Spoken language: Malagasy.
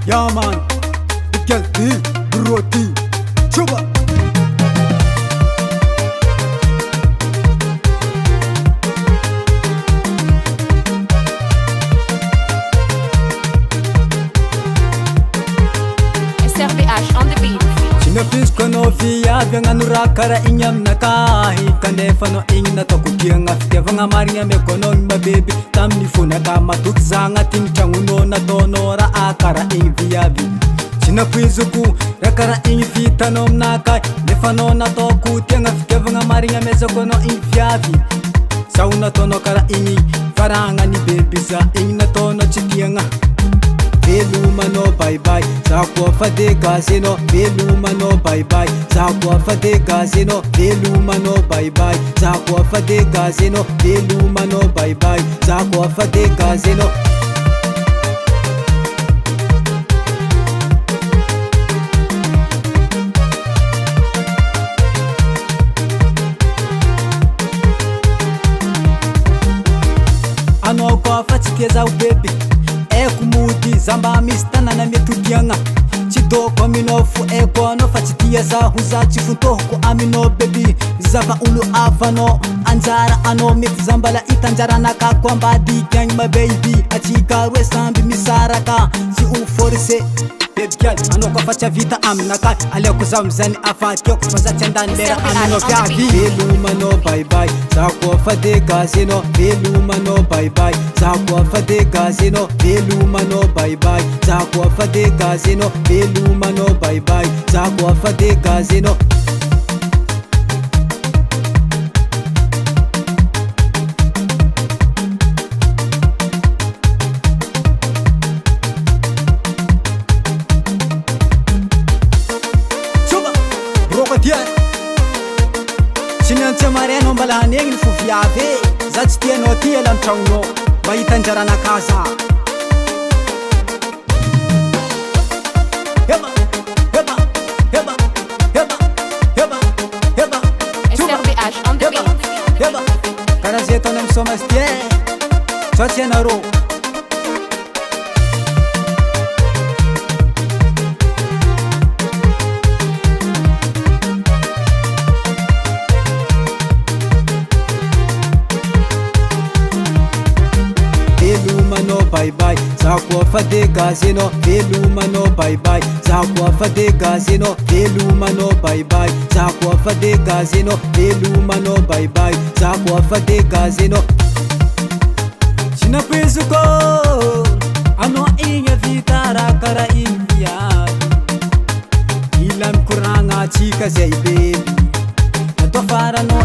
Yeah man, Gasy, Nouveauté, chuba. SRBH on the beat. Sinapisko no viavy agnano kara igny aminakahy kanefa no igny natao kokiagna fitiavagna marigna mekonao ny mabebe tamin'ny fonaka matoky za agnatin'ny tragnonao nataonao raha kara igny viavy sinapoizoko raha kara igny vitanao aminakahy nefa anao nataoko tiagna fitiavagna marigna mezako anao igny viavy sao nataonao kara igny faragna ny bebe za igny nataonao tsy tiagna velomanao bye-bye za koa fa de Gasy anao velomanao bye-bye za koa fa de Gasy anao velomanao bye-bye za koa fa de Gasy anao velomanao bye-bye za koa fa de Gasy anao anao koa fa tsy tia zaho bebe eko mody zamba misy tanana metotiagna tsy doko aminao fo eko anao fa tsy tia zaho za tsy fontohoko aminao bebi zava olo afanao anjara anao mety zambala itanjaranakako ambadiky agny mababy atsika roe samby misaraka tsy o forcé bebikialy anao koa fa tsy avita aminakahy aleoko zaho mizany afatiako fa za tsy andany lera aminao viavy velomanao bye-bye za koa fa de Gasy anao velomanao bye-bye za koa fa de Gasy anao velomanao bye-bye za koa fa de Gasy anao velomanao bye-bye za koa fa de Gasy anao Sinantsy marainao mbala hanegny ny fo viavy za tsy tianao ty ala mitragnonao mahita anjaranaka za heba heba heba heba heba heba SRBH on the beat. heba karaha zay ataony amin'ny somasy ty sao tsy anarô velomanao bye-bye za koa fa de Gasy anao velomanao bye-bye za koa fa de Gasy anao velomanao bye-bye za koa fa de Gasy anao velomanao bye-bye za koa fa de Gasy anao sinapoizoko anao igny avita raha kara igny viavy ila mikoragna atsika zay bebi atao faranao